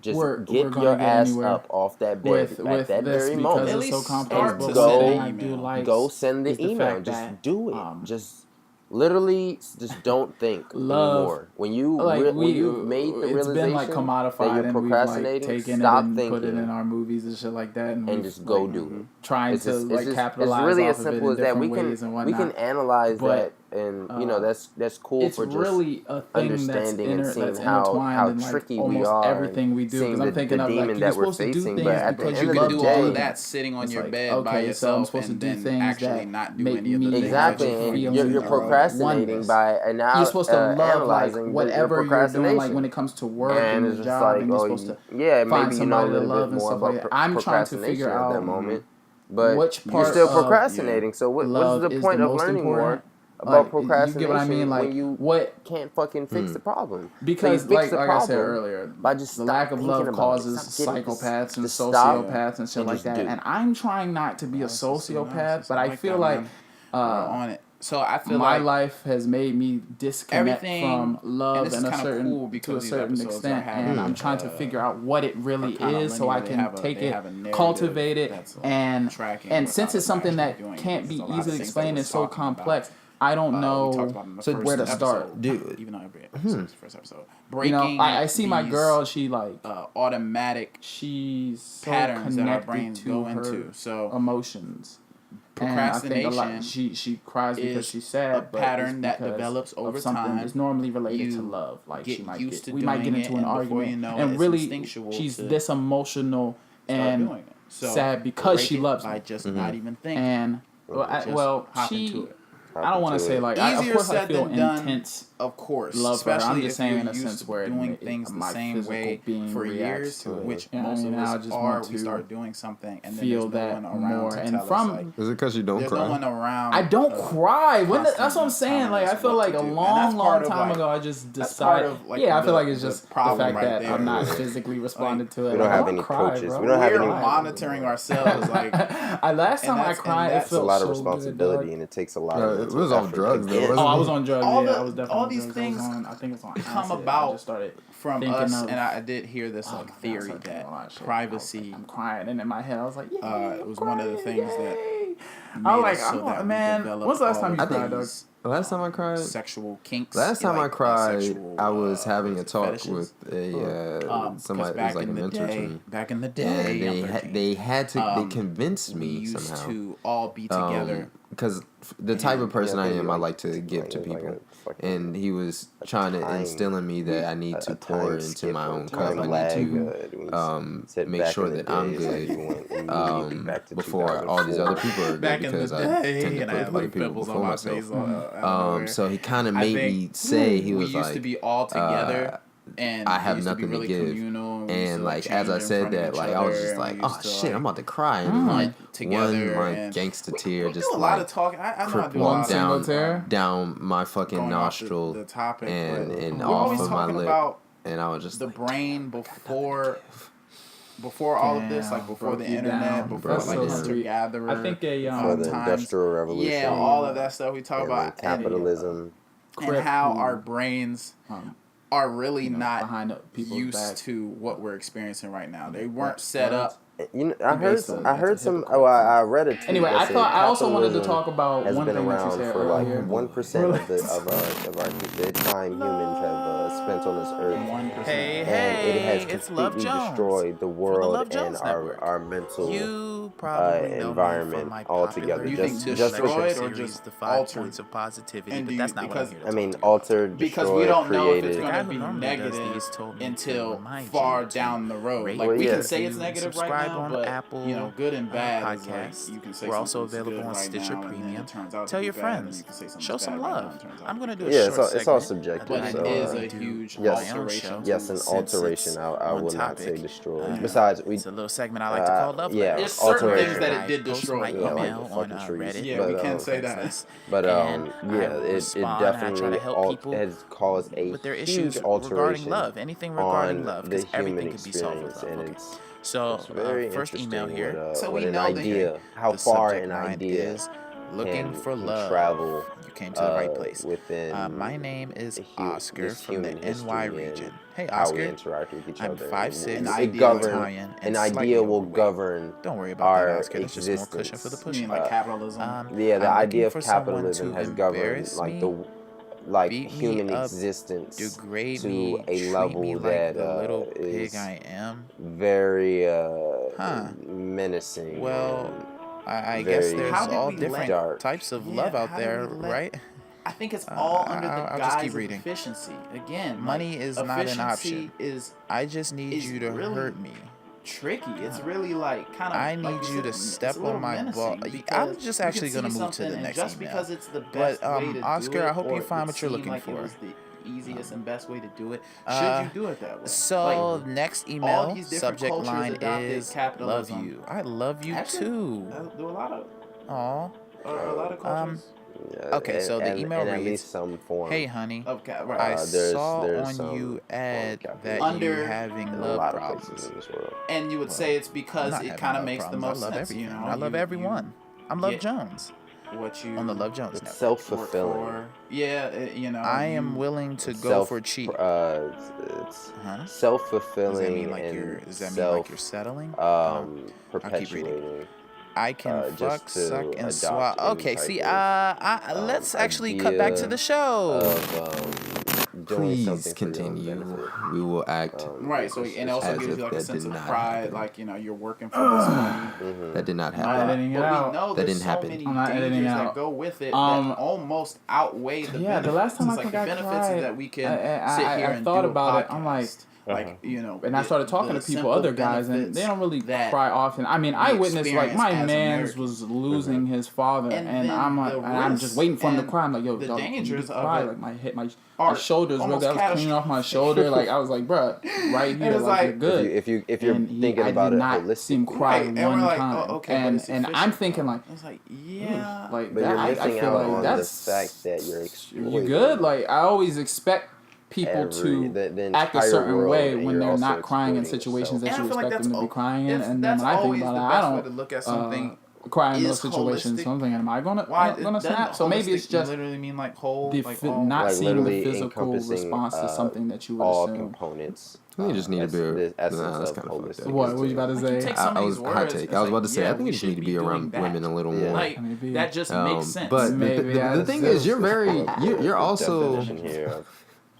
Just get your ass up off that bed at that very moment. At least start to go send the email. Just do it. Just literally, just don't think anymore. When you made the realization been like commodified that you're procrastinating, and we've stop thinking, put it thinking in our movies and shit like that, and just go do it. Trying to capitalize. It's really off as simple of it as that. We can analyze that, and that's cool for just really a thing understanding and seeing how tricky we are. Everything we do, because I'm thinking of like you're supposed to do things but at the because end you of love the do day, all of that sitting on your bed by yourself, I'm supposed to do things actually not do any of the things. Exactly, and you're procrastinating by now. You're supposed to love analyzing like whatever you're doing, like when it comes to work and your job, and you're supposed to find somebody to love and stuff like that. I'm trying to figure out that moment, but which part you're still procrastinating. So what is the point of learning more about procrastination? You get what I mean? Like when you can't fucking fix the problem? Because like I said earlier, by just the lack of love causes psychopaths and sociopaths and shit like that. And I'm trying not to be a sociopath, but I feel like on it. So I feel my like life has made me disconnect from love and to a certain extent, and I'm trying to figure out what it really is, so I can take it, cultivate it, and since it's something that can't be easily explained and so complex, I don't know where to start. Even though every episode is the first episode, breaking. I see my girl. She like automatic. She's so patterns that our brains go into. So emotions. Procrastination. She cries because she's sad. A pattern that develops over time. It's normally related to love. Like we might get into an argument, and really she's this emotional and sad because she loves me. By just not even thinking. And I don't want to say like of course I feel intense. Of course, love her. I'm just saying in a sense where doing things the same way for years, which most of us are. We start doing something and then feel that more. And from is it because you don't cry? There's no one around. I don't cry. That's what I'm saying. Like I feel like a long time ago I just decided. I feel like it's just the fact that I'm not physically responding to it. We don't have any coaches. We don't have any monitoring ourselves. Like last time I cried, it felt so good. It's a lot of responsibility and it takes a lot of. It was off drugs though. I was on drugs. I was definitely. All these things I think it's on come about from us, and I did hear this theory that privacy. I'm crying, and in my head I was like, it was one of the things that. I was like, man, when's the last time you cried, Doug? Last time I cried, sexual kinks. Last time I cried, I was having a talk with somebody who was like a mentor to me. Back in the day, and they convinced me somehow to all be together because the type of person I am, I like to give to people. And he was trying to instill in me that I need to pour into my own cup. I need to make sure that I'm good before all these other people are good, because I tend to put other people before myself. So he kind of made me say, he was like, used to be all together. And I have nothing to give, and like as I said that, like I was just like, oh shit, I'm about to cry, and one gangster tear just like trickled down my fucking nostril and off of my lip, and I was just the brain before all of this, like before the internet, before like hunter-gatherer, I think before the Industrial Revolution, all of that stuff we talk about, capitalism, and how our brains are really not used to what we're experiencing right now. They weren't set up. I heard some. Oh, I read it. Anyway, I also wanted to talk about has one been thing around that you said for like earlier. 1% of the time humans have spent on this earth. 1%. And it has completely destroyed the world and our mental environment altogether. You think destroyed or just the 5 points of positivity? But that's not what I'm here to I mean, altered, because destroyed, we don't created. know if it's going to be negative until far down the road. Like we can say it's negative right now, but Apple, you know, good and bad podcast. is like, you can say we're also available on Stitcher Premium. Tell your friends. Show some love. I'm gonna do a short segment. It's all subjective. But it so, is a huge alteration. Yes, an alteration. I will not say destroy. Besides, it's a little segment I like to call love. Yeah, there's certain things that it did Post destroy. my email on Reddit. Yeah, we can say that. But it definitely has caused a with their huge issues alteration regarding love. Anything regarding love, because everything could be solved with love. And So, very first email here. So we an know idea, how the far subject an line idea is looking for love. Travel. You came to the right place. Within my name is Oscar from the human NY history region. Hey, how Oscar. we interact with each I'm other. 5'6", an idea will govern. Don't worry about that, our Oscar. That's just more cushion for the You pushing. mean like capitalism? The I'm idea of looking for someone capitalism to has governed embarrass like beat me human up, existence degrade to me, a treat level me that like the little is pig I am. very menacing. Well, I guess there's all different dark. types of love out there, right? I think it's all under the I'll guise just keep of reading. efficiency. Again, Money is not an option. I just need you to really hurt me. Tricky. It's really like kind of. I need you to step on my ball. I'm just actually gonna move to the next just email. because it's the best way to Oscar, do it, I hope or you find it what you're seemed looking like for. It was the easiest and best way to do it. Should you do it that way? So Like, next all email these different subject cultures line adopted is love capitalism. you. I love you Actually, too. Do a lot of Aw. a lot of cultures. Okay, so the email at reads, least some form. "Hey honey, Right. I saw there's on some you ad that Under- you're having in a love lot of problems." places in this world. And you would say it's because I'm not it having kind of love makes the problems. most I love sense. everything. You know, I love everyone. I'm Love Jones What you on the Love Jones It's network. self-fulfilling. you know. I am willing to go for cheap. It's Huh? self-fulfilling. Does that mean like and you're settling? Perpetuating. I can just fuck, to suck, and adopt swap. any Okay, type see, of, let's actually cut back to the show. Of doing Please something for your own continue. benefit. We will act. Right, so and it also as gives if you like a that sense did of not pride, happen. like, you know, you're working for this money. That did not But happen. we know That there's didn't so happen. many I'm not editing dangers it that out. go with it that almost outweigh the benefits. the last time I It's think like the I benefits cried, that we can I sit here and thought do about a it. I'm like, you know, and I started talking to people, other guys, and they don't really cry often. I mean, I witnessed like my man's was losing his father, and I'm like, and I'm just waiting for him to cry. I'm like, yo, the dog, dangers you of cry. it Like my are shoulders, really. I was cleaning off my shoulder. Like I was like, bruh, right here, was like like- you're good. If you're thinking about I it did not see him holistically, cry Right, and we're one like, time, oh, okay, but it's and I'm efficient. thinking like, It's like, yeah, like but that, you're I missing feel out like on that's the fact that you're exploiting. you good. Like I always expect people to the act a entire certain world, way and when you're they're also not crying in exploiting situations And that I you feel like expect them to be crying in. If And then that's when I think always about the it, best I way to don't look at something cry in is those situations. holistic. So I'm thinking, am I gonna doesn't snap? So maybe it's holistic just literally mean like whole, the like not Like seeing the literally physical encompassing, response to something that you would all assume. components. We just need to be. The essence That's of kind of fucked holistic. up. What were you about to say? take some I of was these hot words, take. it's I was about to like, say. yeah, I think we we just should need to be be around doing women a little more. like Maybe. that just makes sense. But Maybe, the thing is, you're very. You're also. Definition here of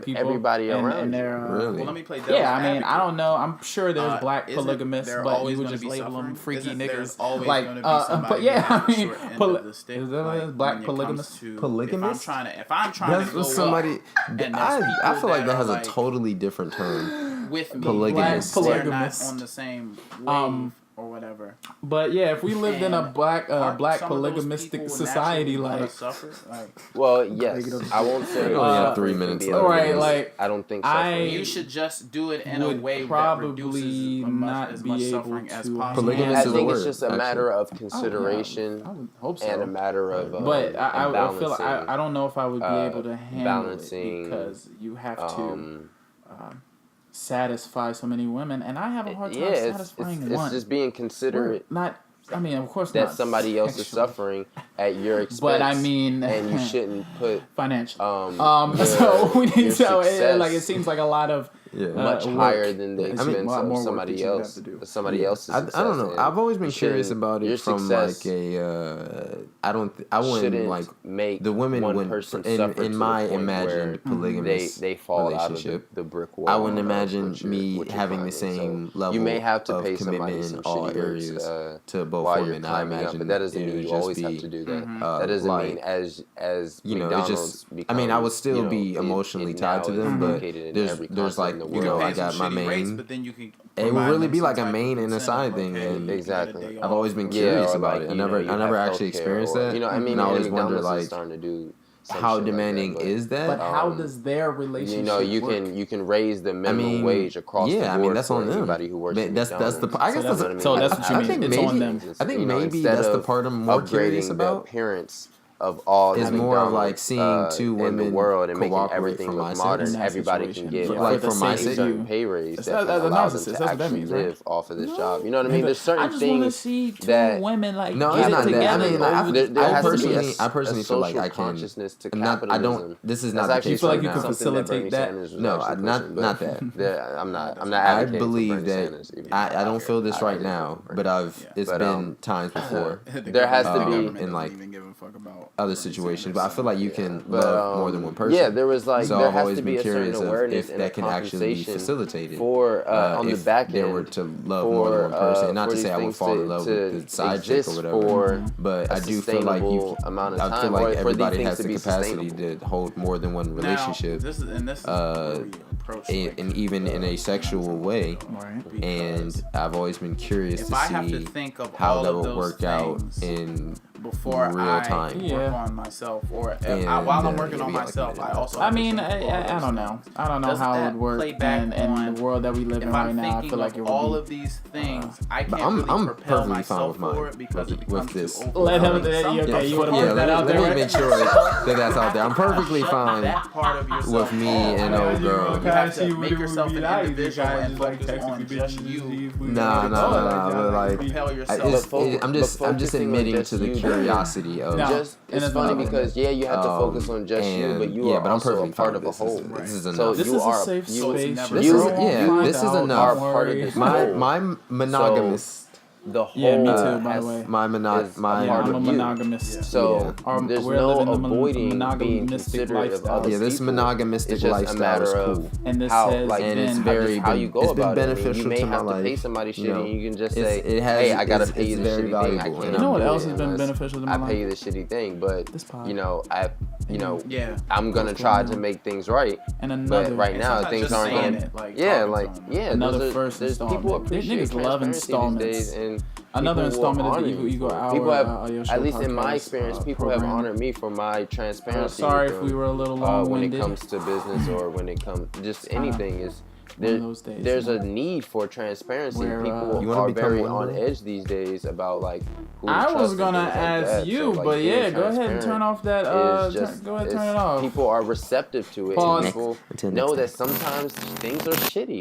everybody around. Really? Well, let me play I mean, I don't know. I'm sure there's black polygamists, but you would just label them freaky niggas. Like, but yeah, I mean, is that black polygamists? Polygamist? If I'm trying to go somebody, I feel like that has a totally different term. With me, polygamist. They're not on the same wave. Or whatever. But yeah, if we lived in a black polygamistic society, well, yes, I won't say. We only have 3 minutes left. Right, like I don't think you should just do it in a way that reduces as much suffering as possible. I think it's just a matter of consideration. I would hope so. And a matter of but I feel like I don't know if I would be able to handle it because you have to. Satisfy so many women, and I have a hard time satisfying one. It's just being considerate. Of course that not somebody else is suffering at your expense. But I mean, and you shouldn't put financially. So we need it seems like a lot of much higher than the expense of somebody else. Somebody else's. I don't know. I've always been curious about it from like a. I wouldn't like make the women in my imagined polygamous they fall relationship. Out of the brick wall. I wouldn't imagine me having the same level. You may have to pay of commitment in all areas to both women. I imagine, but that doesn't mean you always have to do that. That doesn't mean as it's just. I mean, I would still be emotionally tied to them, but there's like I got my main. But then you can it would really be like a main and a side thing, and exactly. I've always been curious about it. I never actually experienced that. I mean, I always wonder like starting to do how demanding is that? But how does their relationship you can raise the minimum wage across the board. I mean, that's on them. Anybody who works that's the. I guess that's what you mean. It's on them. I think maybe that's the part I'm more curious about. The appearance of all is more of like seeing two women in the world and making cooperate everything for my look modern. sake. Everybody can get like for my sake, certain pay raise that allows them to actually live off of this job. You know what I mean? There's certain things see two that women like no, it's not that. I mean, I personally feel like I can. I don't. This is not the case. You feel like you can facilitate that? No, not that. I'm not. I believe that I don't feel this right now, but it's been times before. There has to be in like other situations. But I feel like you can love more than one person. Yeah, there was like so there I've has always to been be a curious certain awareness if that can actually be facilitated for on the back end. They were to love more than one person. Not to say I would fall in love with the side chick or whatever, but I do feel like I feel like everybody has the capacity to hold more than one relationship, and even in a sexual way. And I've always been curious to see how that would work out in before real time. Work on myself, or while I'm working on myself, I also. I mean, I don't know. I don't know how it would work in the world that we live in right now. I feel like it would all of these things. I can't really propel myself forward because it becomes this. too Let him. Okay, you want to put that out there? Let me make sure that that's out there. I'm perfectly fine with me and old girl. You have to make yourself an individual and focus on just you. Nah. But like, I'm just admitting to the curiosity of it's funny because you have to focus on just you, but you are also a part of a whole. This is enough. This is a safe space. This is enough. Part of this my monogamous. The whole me too, by the way. I'm a monogamist. So there's no avoiding being considerate of other people. This monogamistic lifestyle is cool. And this it's very how you go about it. Beneficial you may have to pay somebody shitty, and you can just say, "Hey, I gotta pay you this shitty thing." I can't. You know what else has been beneficial to my life? I pay you this shitty thing, but I'm gonna try to make things right. But right now things aren't going. Another first there's people appreciate transparency these days, and another installment of the Ego Hour. People have, at least in my experience, people have honored me for my transparency. Sorry if we were a little long-winded. When it comes to business or when it comes just anything is. There's a need for transparency. People are very on edge these days about like. Who I was gonna ask you, but go ahead and turn off that. Go ahead, and turn it off. People are receptive to it. Pause. And people know that sometimes things are shitty.